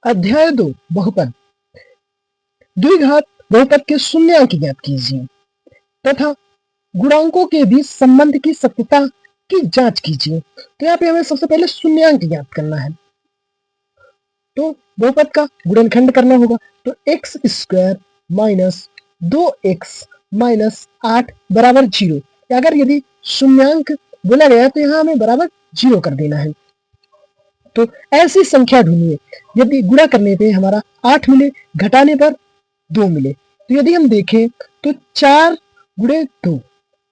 अध्याय 2 बहुपद। द्विघात बहुपद के शून्यांक ज्ञात कीजिए तथा गुणांकों के बीच संबंध की सत्यता की जांच कीजिए। तो यहाँ पे हमें सबसे पहले शून्यांक ज्ञात करना है, तो बहुपद का गुणनखंड करना होगा। तो x square minus 2x minus 8 बराबर 0। अगर यदि शून्यांक बोला गया तो यहाँ हमें बराबर 0 कर देना है। तो ऐसी संख्या ढूंढिए यदि गुणा करने पे हमारा 8 मिले, घटाने पर 2 मिले। तो यदि हम देखें तो 4 गुणे 2,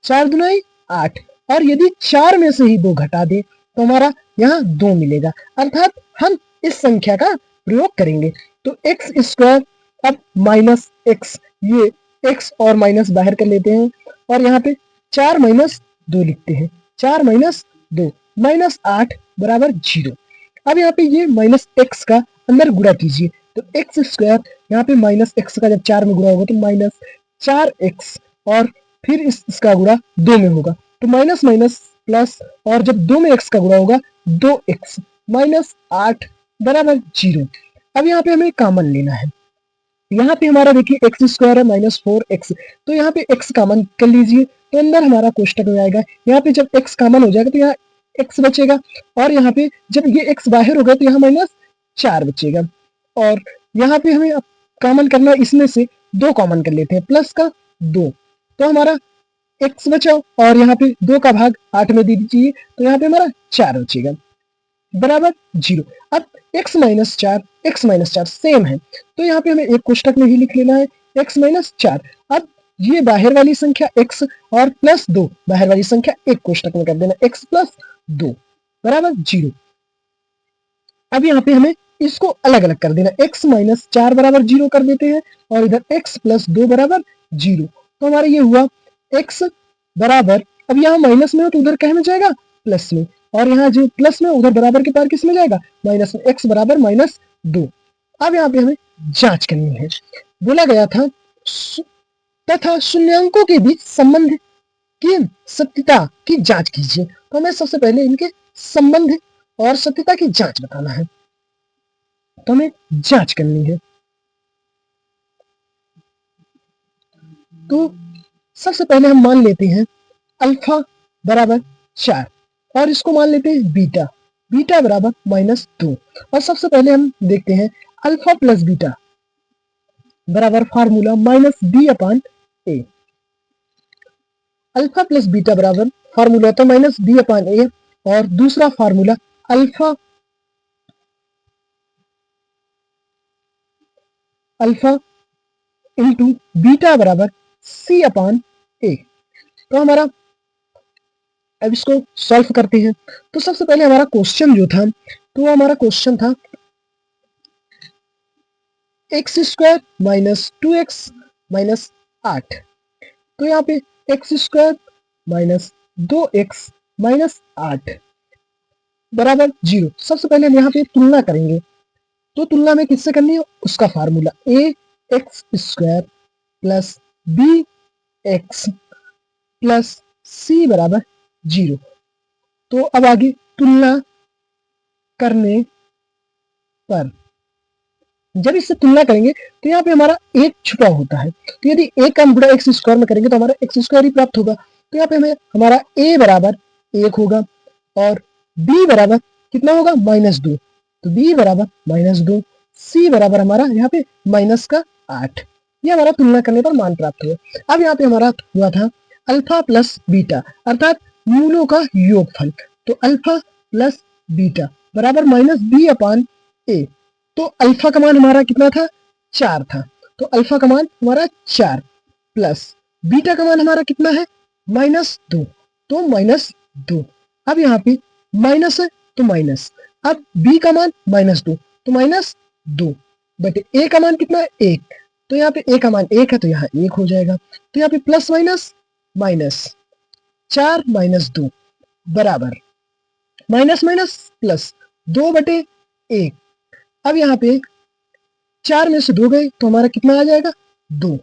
4 दुनाई 8, और यदि 4 में से ही 2 घटा दे तो हमारा यहाँ 2 मिलेगा, अर्थात हम इस संख्या का प्रयोग करेंगे। तो एक्स स्क्वायर, अब माइनस एक्स, ये एक्स और माइनस बाहर कर लेते हैं और यहाँ पे 4 माइनस 2 लिखते हैं। 4 माइनस 2 माइनस 8 बराबर 0। अब यहाँ पे ये माइनस एक्स का अंदर गुणा कीजिए, तो एक्स स्क्वायर यहाँ पे माइनस एक्स का जब 4 में गुणा होगा तो माइनस 4x, और फिर इसका गुणा 2 में होगा तो माइनस माइनस प्लस, और जब 2 में x का गुणा होगा 2x माइनस 8 बराबर 0। अब यहाँ पे हमें कॉमन लेना है। यहाँ पे हमारा देखिए एक्स स्क्वायर है माइनस 4x, तो यहाँ पे x कॉमन कर लीजिए तो अंदर हमारा कोष्टक हो जाएगा। यहाँ पे जब x कॉमन हो जाएगा तो यहाँ x बचेगा, और यहाँ पे जब ये x बाहर होगा तो यहाँ माइनस 4 बचेगा। और यहाँ पे हमें कॉमन करना, इसमें से 2 कॉमन कर लेते हैं, प्लस का 2, तो हमारा x बचा, और यहाँ पे 2 का भाग 8 में दे दीजिए तो यहाँ पे हमारा 4 बचेगा बराबर 0। अब x माइनस 4 सेम है, तो यहाँ पे हमें एक कोष्टक में ही लिख लेना है x माइनस 4। अब ये बाहर वाली संख्या x और प्लस 2 बाहर वाली संख्या एक कोष्टक में कर देना, x प्लस 2 बराबर 0। अब यहाँ पे हमें इसको अलग अलग कर देना, x माइनस 4 बराबर 0 कर देते हैं और इधर x प्लस 2 बराबर 0। तो हमारा ये हुआ x बराबर, अब यहाँ माइनस में हो तो उधर कह में जाएगा प्लस में, और यहाँ जो प्लस में उधर बराबर के पार किस में जाएगा माइनस में, x बराबर माइनस 2। अब यहाँ पे हमें जांच करनी है। बोला गया था तथा शून्यांकों के बीच संबंध की सत्यता की जांच कीजिए। तो हमें सबसे पहले इनके संबंध और सत्यता की जांच बताना है, तो हमें जांच करनी है। तो सबसे पहले हम मान लेते हैं अल्फा बराबर 4, और इसको मान लेते हैं बीटा, बीटा बराबर माइनस 2। और सबसे पहले हम देखते हैं अल्फा प्लस बीटा बराबर फार्मूला माइनस बी अपान ए। अल्फा प्लस बीटा बराबर फार्मूला था माइनस बी अपान ए, और दूसरा फार्मूला अल्फा इंटू बीटा बराबर सी अपान ए। तो हमारा अब इसको सॉल्व करते हैं। तो सबसे पहले हमारा क्वेश्चन जो था, तो हमारा क्वेश्चन था x square minus 2x minus 8। तो यहाँ पे x square minus 2x minus 8 बराबर 0। सबसे पहले हम यहाँ पे तुलना करेंगे, तो तुलना में किससे करनी है, उसका formula a x square plus b x plus c बराबर 0। तो अब आगे तुलना करने पर जब इससे तुलना करेंगे तो यहाँ पे हमारा एक छुपा होता है, तो यदि एक का हम गुणा एक्स स्क्वायर में करेंगे तो हमारा एक्स स्क्वायर ही प्राप्त होगा। तो यहाँ पे हमें हमारा a बराबर 1 होगा और b बराबर कितना होगा माइनस 2, तो b बराबर माइनस 2, c बराबर हमारा यहाँ पे माइनस का 8। ये हमारा तुलना करने पर मान प्राप्त हुआ। अब यहाँ पे हमारा हुआ था अल्फा प्लस बीटा, अर्थात मूलों का योगफल, तो अल्फा प्लस बीटा बराबर माइनस बी अपान ए। तो अल्फा का मान हमारा कितना था 4 था, तो अल्फा का मान हमारा 4 प्लस बीटा का मान हमारा कितना है माइनस 2, तो माइनस 2। अब यहाँ पे माइनस है तो माइनस, अब b का मान माइनस 2 तो माइनस 2 बटे a का मान कितना है 1, तो यहाँ पे a का मान 1 है तो यहाँ 1 हो जाएगा। तो यहाँ पे प्लस माइनस माइनस 4 माइनस 2 बराबर माइनस माइनस प्लस 2 बटे 1। अब यहाँ पे 4 में से 2 गए तो हमारा कितना आ जाएगा 2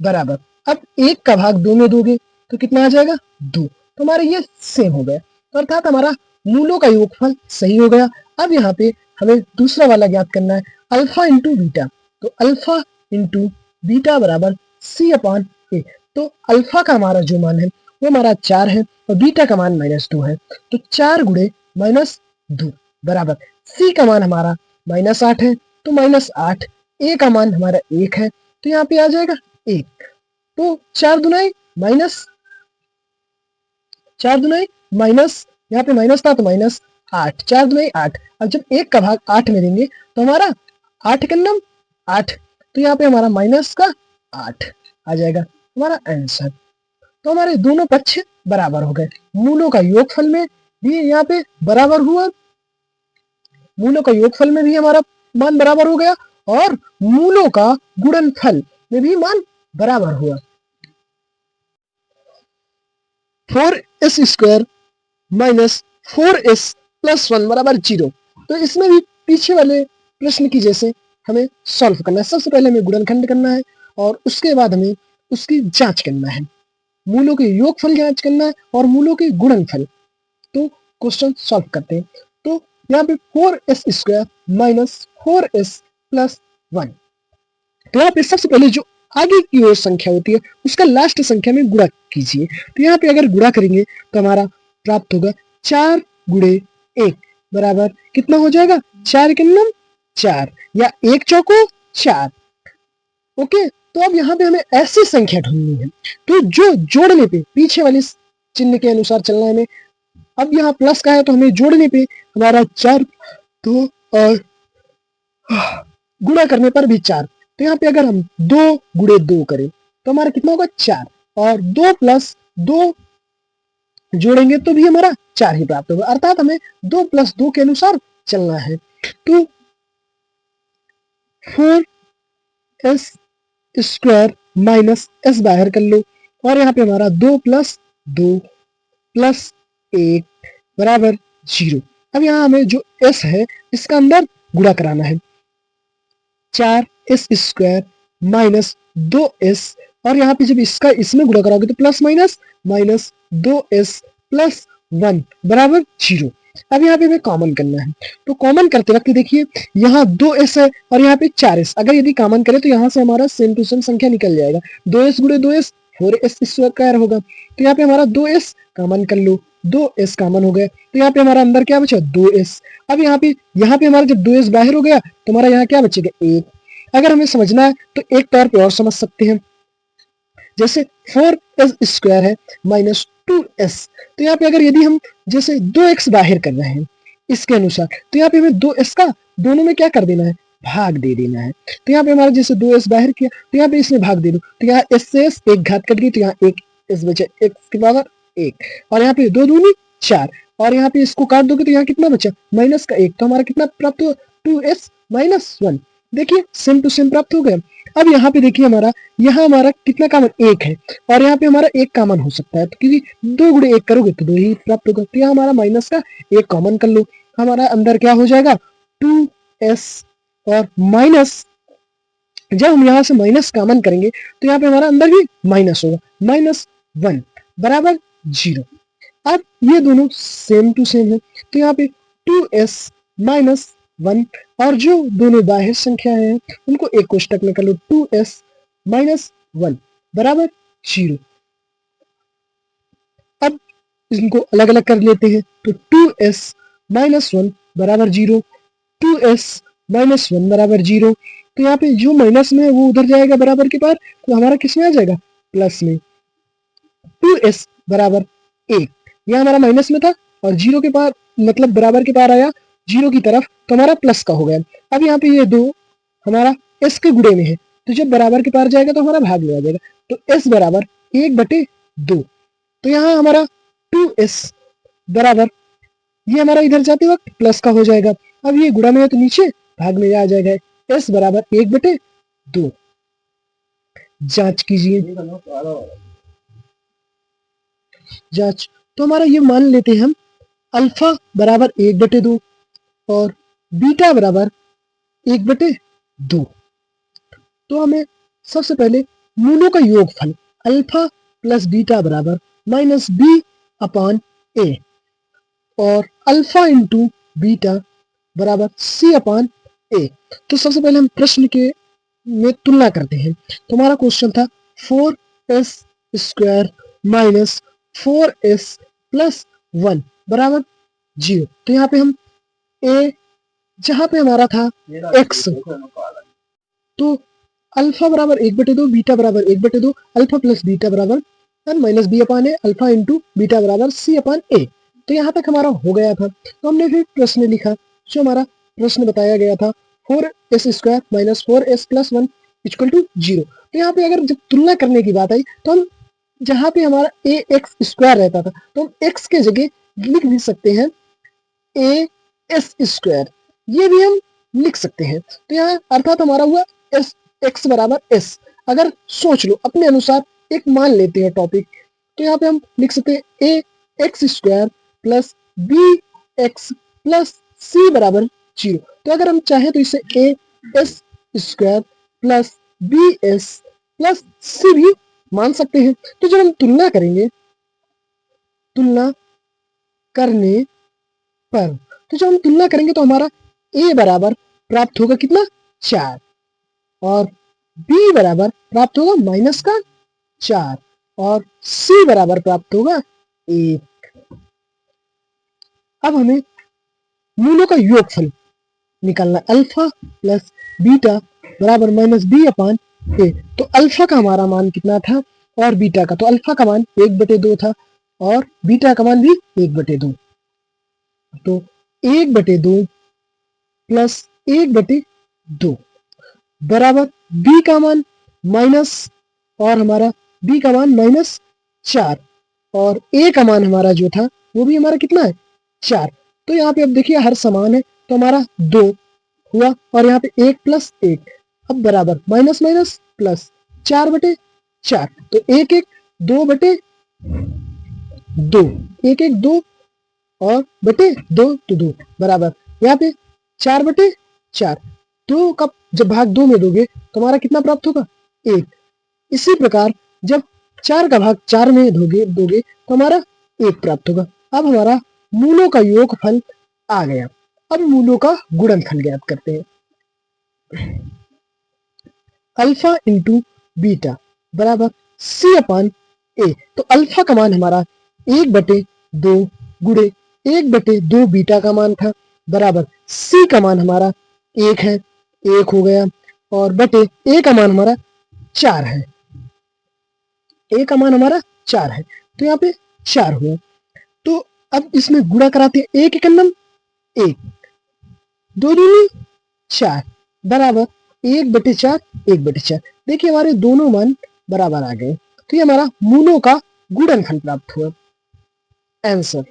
बराबर, अब 1 का भाग 2 में दोगे तो कितना आ जाएगा 2, तो हमारे ये सेम हो गया, तो अर्थात हमारा मूलों का योगफल सही हो गया। अब यहाँ पे हमें दूसरा वाला ज्ञात करना है, अल्फा इंटू बीटा। तो अल्फा इंटू बीटा बराबर सी अपॉन ए। तो अल्फा का हमारा जो मान है वो हमारा 4 है और बीटा का मान -2 है। तो 4 गुणे -2 बराबर सी का मान हमारा -8 है, तो -8, ए का मान हमारा 1 है, तो यहाँ पे आ जाएगा 1। तो 4 दुनाई माइनस, यहाँ पे माइनस था तो -8, 4 दुनाई 8। अब जब 1 का भाग 8 में देंगे तो हमारा 8 का नम 8, तो यहाँ पे हमारा -8 आ जाएगा हमारा आंसर। तो हमारे दोनों पक्ष बराबर हो गए, मूलों का योगफल में भी यहाँ पे बराबर हुआ, मूलों का योगफल में भी हमारा मान बराबर हो गया और मूलों का गुणनफल में भी मान बराबर हुआ। 4s² माइनस 4s प्लस 1 बराबर 0। तो इसमें भी पीछे वाले प्रश्न की जैसे हमें सॉल्व करना है। सबसे पहले हमें गुणनखंड करना है और उसके बाद हमें उसकी जांच करना है, मूलों के योगफल जांच करना है और मूलों के गुणनफल। तो क्वेश्चन सॉल्व करते हैं। तो यहाँ पे 4s² माइनस 4s प्लस 1। तो यहाँ पे सबसे पहले जो आगे की ओर संख्या होती है उसका लास्ट संख्या में गुणा कीजिए। तो यहाँ पे अगर गुणा करेंगे तो हमारा प्राप्त होगा 4 गुणे 1 बराबर कितना हो जाएगा, 4 के नम 4 या 1 चौको 4। ओके, तो अब यहाँ पे हमें ऐसी संख्या ढूंढनी है तो जो जोड़ने पे पीछे वाले चिन्ह के अनुसार चलना है हमें। अब यहाँ प्लस का है तो हमें जोड़ने पे हमारा 4 तो और गुणा करने पर भी 4। तो यहाँ पे अगर हम 2 गुणे 2 करें तो हमारा कितना होगा 4 और 2 प्लस 2 जोड़ेंगे तो भी हमारा 4 ही प्राप्त होगा, अर्थात हमें 2 प्लस 2 के अनुसार चलना है। तो 4s² माइनस s बाहर कर लो और यहाँ पे हमारा 2 प्लस 2 प्लस 1 बराबर 0। अब यहाँ हमें जो s है इसका अंदर गुणा कराना है, 4s² माइनस 2s और यहाँ पे जब इसका इसमें गुणा कराओगे तो plus minus minus 2s plus 1 बराबर 0। अब यहाँ पे हमें कॉमन करना है। तो कॉमन करते वक्त देखिए यहाँ 2s है और यहाँ पे 4s, अगर यदि कॉमन करें तो यहाँ से हमारा सेम टू सेम संख्या निकल जाएगा, 2s गुणे 2s 4s² होगा। तो यहाँ पे हमारा 2s कॉमन कर लो, 2s कॉमन हो गया तो यहाँ पे हमारा अंदर क्या बचा 2s। अब यहाँ पे हमारा जब 2s बाहर हो गया तो हमारा यहाँ क्या बचेगा 1। अगर हमें समझना है तो एक तौर पे और समझ सकते हैं, जैसे 4s² है माइनस 2s। तो यहाँ पे अगर यदि हम जैसे 2x बाहर कर रहे हैं इसके अनुसार तो यहाँ पे हमें 2s का दोनों में क्या कर देना है, भाग दे देना है। तो यहाँ पे हमारा जैसे 2s बाहर किया तो यहाँ पे इसमें भाग दे दो, तो यहाँ s से s एक घात कट गई तो यहाँ एक s बचा, x के बराबर 1 और यहाँ पे 2 दूनी 4 और यहाँ पे इसको काट दोगे तो यहाँ कितना बचा माइनस का 1। तो हमारा कितना प्राप्त हुआ 2s माइनस 1। देखिए सेम टू सेम प्राप्त हो गया। अब यहाँ पे देखिए यहाँ हमारा कितना कॉमन 1 है और यहाँ पे हमारा 1 कॉमन हो सकता है, तो क्योंकि 2 गुणे 1 करोगे तो 2 ही प्राप्त होगा। तो यहाँ हमारा माइनस का 1 कॉमन कर लो, हमारा अंदर क्या हो जाएगा 2s और माइनस, जब हम यहाँ से माइनस कॉमन करेंगे तो यहाँ पे हमारा अंदर भी माइनस होगा, -1 बराबर 0। अब ये दोनों सेम टू सेम है तो यहाँ पे 2s माइनस 1 और जो दोनों बाह्य संख्या हैं उनको एक कोष्टक में कर लो, 2s माइनस 1 बराबर 0। अब इनको अलग अलग कर लेते हैं तो 2s माइनस 1 बराबर 0, 2s माइनस 1 बराबर 0। तो यहाँ पे जो माइनस में है वो उधर जाएगा बराबर के पार, तो हमारा किस में आ जाएगा प्लस में। 2s बराबर 1, यह हमारा माइनस में था और 0 के पार मतलब बराबर के पार आया 0 की तरफ तो हमारा प्लस का हो गया। अब यहाँ पे ये 2 हमारा s के गुणे में है तो जब बराबर के पार जाएगा तो हमारा भाग में आ जाएगा, तो s बराबर 1/2। तो यहाँ हमारा 2s बराबर ये हमारा इधर जाते वक्त प्लस का हो जाएगा, अब ये गुणा में है तो नीचे भाग में आ जाएगा, s बराबर 1/2। जांच कीजिए, जांच तो हमारा ये मान लेते हैं हम अल्फा बराबर 1/2 और बीटा बराबर 1/2। तो हमें सबसे पहले मूलों का योगफल अल्फा प्लस बीटा बराबर -b/a और अल्फा इंटू बीटा बराबर C अपान ए। तो सबसे पहले हम प्रश्न के में तुलना करते हैं। तो हमारा क्वेश्चन था 4s square minus 4s plus 1 बराबर 0। तो यहाँ पे हम a, जहां पे हमारा था x, तो अल्फा बराबर 1/2, बीटा बराबर 1/2, अल्फा प्लस बीटा बराबर माइनस बी अपान ए, अल्फा इंटू बीटा बराबर सी अपान ए। तो यहाँ तक हमारा हो गया था। तो हमने फिर प्रश्न लिखा, जो हमारा प्रश्न बताया गया था 4s square minus 4s plus 1 equal to 0। तो यहाँ पे अगर जब तुलना करने की बात आई तो हम जहाँ पे हमारा ए एक्स स्क्वायर रहता था तो हम x के जगह लिख भी सकते हैं ए एस स्क्वायर, ये भी हम लिख सकते हैं। तो यहाँ अर्थात हमारा हुआ एस एक्स बराबर एस। अगर सोच लो अपने अनुसार एक मान लेते हैं टॉपिक, तो यहाँ पे हम लिख सकते हैं a x square plus b x plus c बराबर 0। तो अगर हम चाहें तो इसे a s square plus b s plus c भी मान सकते हैं। तो जब हम तुलना करेंगे, तुलना करने पर, तो जब हम तुलना करेंगे तो हमारा a बराबर प्राप्त होगा कितना 4 और b बराबर प्राप्त होगा -4 और c बराबर प्राप्त होगा 1। अब हमें मूलों का योगफल निकालना, अल्फा प्लस बीटा बराबर माइनस बी अपान ए। तो अल्फा का हमारा मान कितना था और बीटा का, तो अल्फा का मान 1/2 था और बीटा का मान भी 1/2। तो 1/2 प्लस 1/2 बराबर बी का मान माइनस, और हमारा बी का मान -4 और ए का मान हमारा जो था वो भी हमारा कितना है 4। तो यहाँ पे अब देखिए हर समान है, तो हमारा 2 हुआ और यहाँ पे 1 प्लस 1, अब बराबर माइनस माइनस प्लस 4/4। तो 1 1 2/2, 1 1 2 और बटे 2 तो 2 बराबर यहाँ पे 4/4। 2 का जब भाग 2 में दोगे तो हमारा कितना प्राप्त होगा 1। इसी प्रकार जब 4 का भाग 4 में दोगे तो हमारा 1 प्राप्त होगा। अब हमारा मूलों का योगफल आ गया। अब मूलों का गुणनफल ज्ञात करते हैं। अल्फा इंटू बीटा बराबर सी अपान ए। तो अल्फा का मान हमारा 1/2 गुणे 1/2 बीटा का मान था बराबर सी का मान हमारा 1 है, 1 हो गया, और बटे ए का मान हमारा 4 है, ए का मान हमारा 4 है, तो यहाँ पे 4 हुआ। तो अब इसमें गुणा कराते हैं, 1 एकन्नम 1, 2 दूनी 4 बराबर 1/4 1/4। देखिए हमारे दोनों मान बराबर आ गए। तो ये हमारा मूलों का गुणनफल प्राप्त हुआ। आंसर